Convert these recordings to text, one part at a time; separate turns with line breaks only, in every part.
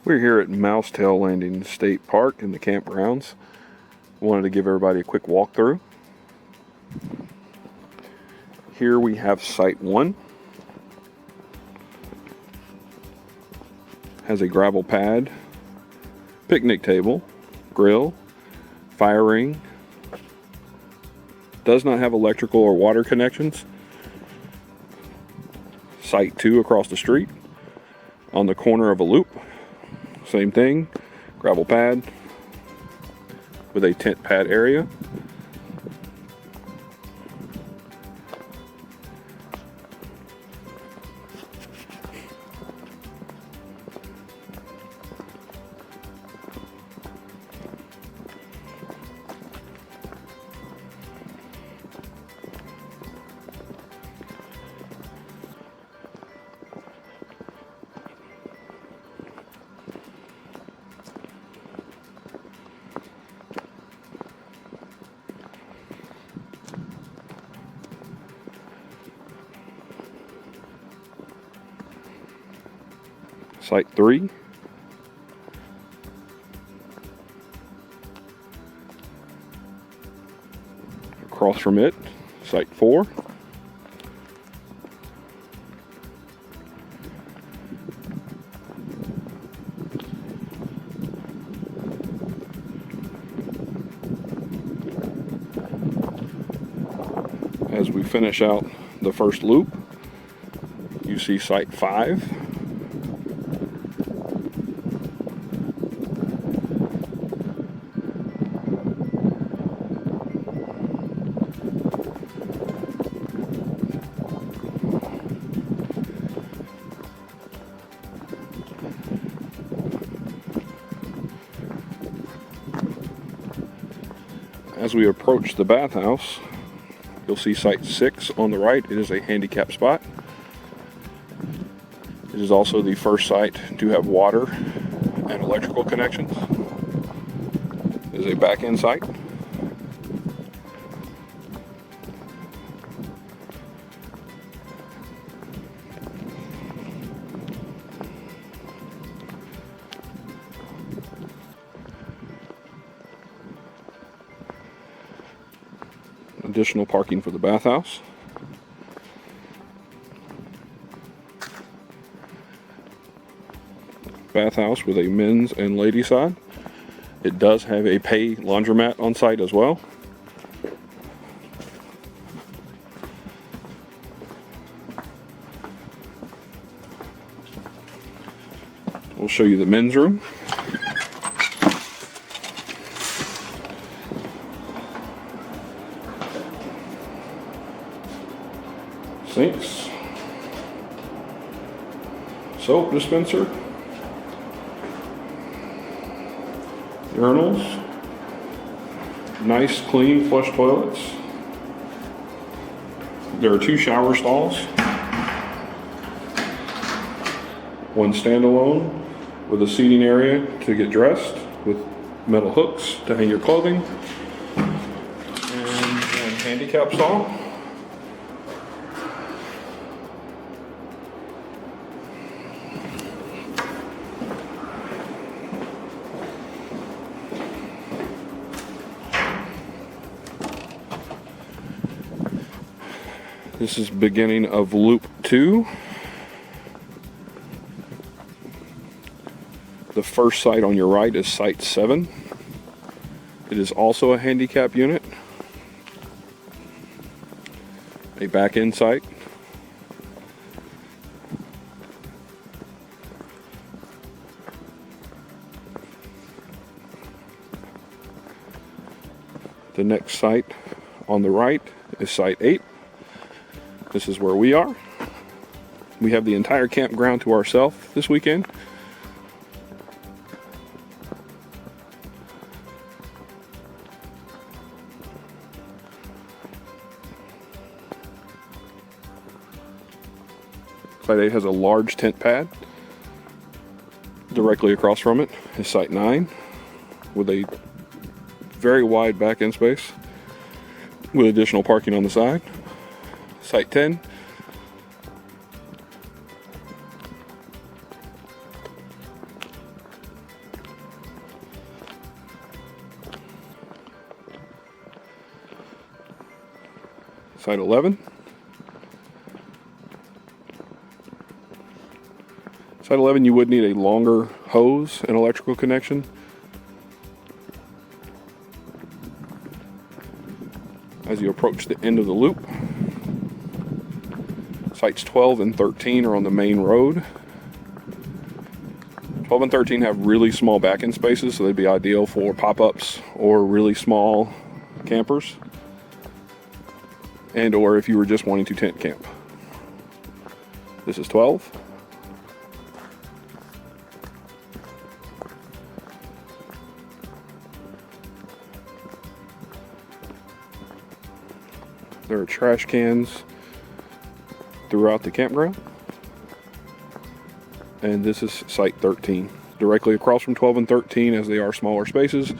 We're here at Mousetail Landing State Park in the campgrounds. Wanted to give everybody a quick walkthrough. Here we have Site 1. Has a gravel pad, picnic table, grill, fire ring. Does not have electrical or water connections. Site 2 across the street on the corner of a loop. Same thing, gravel pad with a tent pad area. Site 3. Across from it, Site 4. As we finish out the first loop, you see Site 5. As we approach the bathhouse, you'll see Site 6 on the right. It is a handicap spot. It is also the first site to have water and electrical connections. It is a back-end site. Additional parking for the bathhouse. Bathhouse with a men's and ladies side. It does have a pay laundromat on site as well. We'll show you the men's room. Sinks, soap dispenser, urinals, nice clean flush toilets. There are 2 shower stalls, one standalone with a seating area to get dressed with metal hooks to hang your clothing, and a handicap stall. This is beginning of loop 2. The first site on your right is Site 7. It is also a handicap unit, a back-end site. The next site on the right is Site 8. This is where we are. We have the entire campground to ourselves this weekend. Site 8 has a large tent pad. Directly across from it is Site 9 with a very wide back end space with additional parking on the side. Site 10. Site 11. Site 11, you would need a longer hose and electrical connection. As you approach the end of the loop, sites 12 and 13 are on the main road. 12 and 13 have really small back-end spaces, so they'd be ideal for pop-ups or really small campers, and or if you were just wanting to tent camp. This is 12. There are trash cans throughout the campground. And this is site 13. Directly across from 12 and 13, as they are smaller spaces,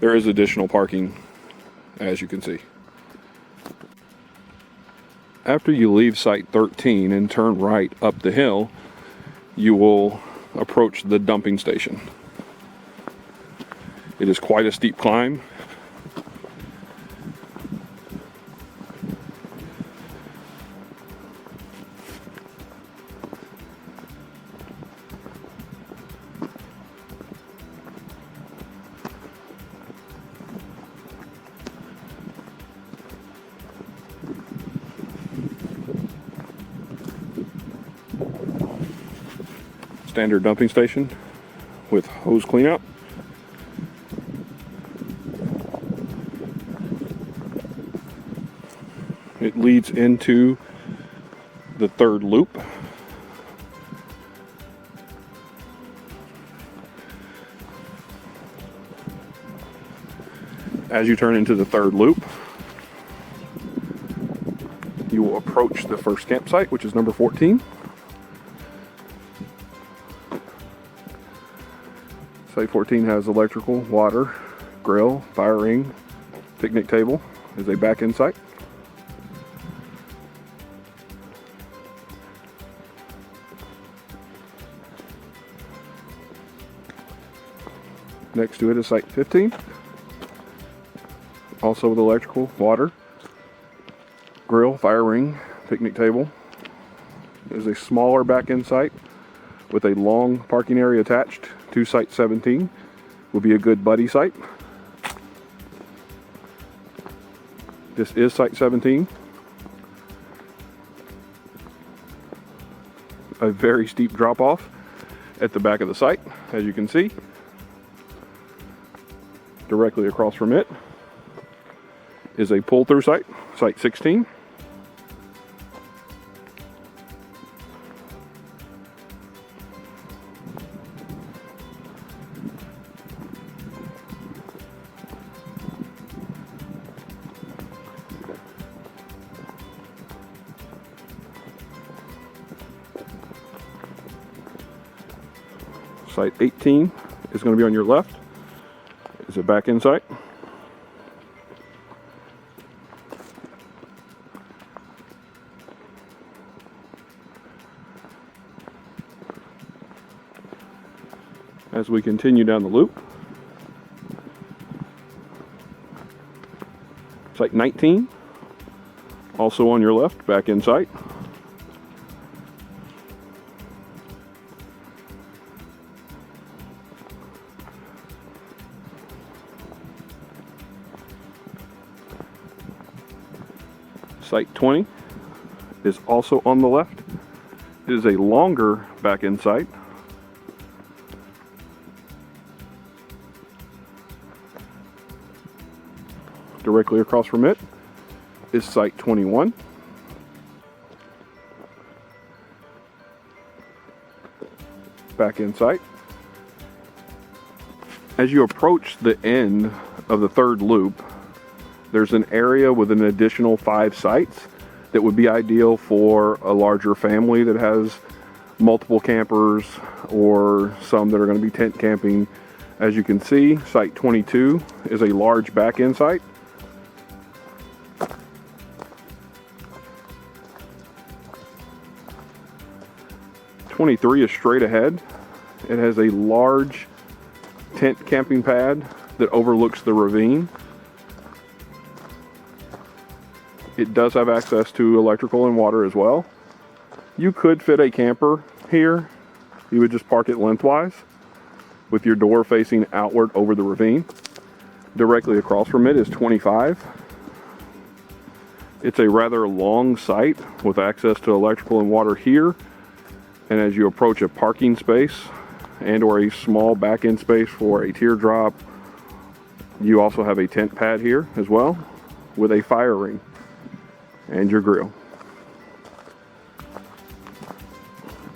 there is additional parking, as you can see. After you leave site 13 and turn right up the hill, you will approach the dumping station. It is quite a steep climb. Standard dumping station with hose cleanout. It leads into the third loop. As you turn into the third loop, you will approach the first campsite, which is number 14. Site 14 has electrical, water, grill, fire ring, picnic table is a back-end site. Next to it is site 15, also with electrical, water, grill, fire ring, picnic table. It is a smaller back-end site with a long parking area attached to site 17. Will be a good buddy site. This is site 17. A very steep drop off at the back of the site, as you can see. Directly across from it is a pull-through site, site 16. Site 18 is going to be on your left. It's a back-end site. As we continue down the loop, site 19, also on your left, back-end site. Site 20 is also on the left. It is a longer back-end site. Directly across from it is site 21. Back-end site. As you approach the end of the third loop, there's an area with an additional 5 sites that would be ideal for a larger family that has multiple campers or some that are going to be tent camping. As you can see, site 22 is a large back-end site. '23 is straight ahead. It has a large tent camping pad that overlooks the ravine. It does have access to electrical and water as well. You could fit a camper here. You would just park it lengthwise with your door facing outward over the ravine. Directly across from it is 25. It's a rather long site with access to electrical and water here. And as you approach a parking space and or a small back-end space for a teardrop, you also have a tent pad here as well with a fire ring and your grill.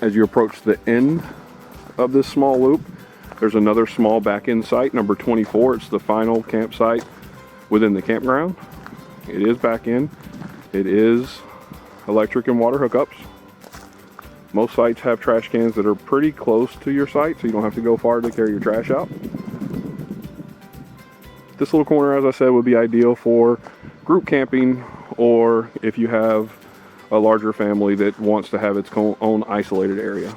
As you approach the end of this small loop, there's another small back-end site, number 24. It's the final campsite within the campground. It is back-end. It is electric and water hookups. Most sites have trash cans that are pretty close to your site, so you don't have to go far to carry your trash out. This little corner, as I said, would be ideal for group camping, or if you have a larger family that wants to have its own isolated area.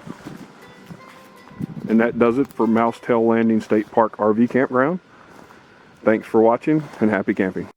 And that does it for Mousetail Landing State Park RV Campground. Thanks for watching and happy camping.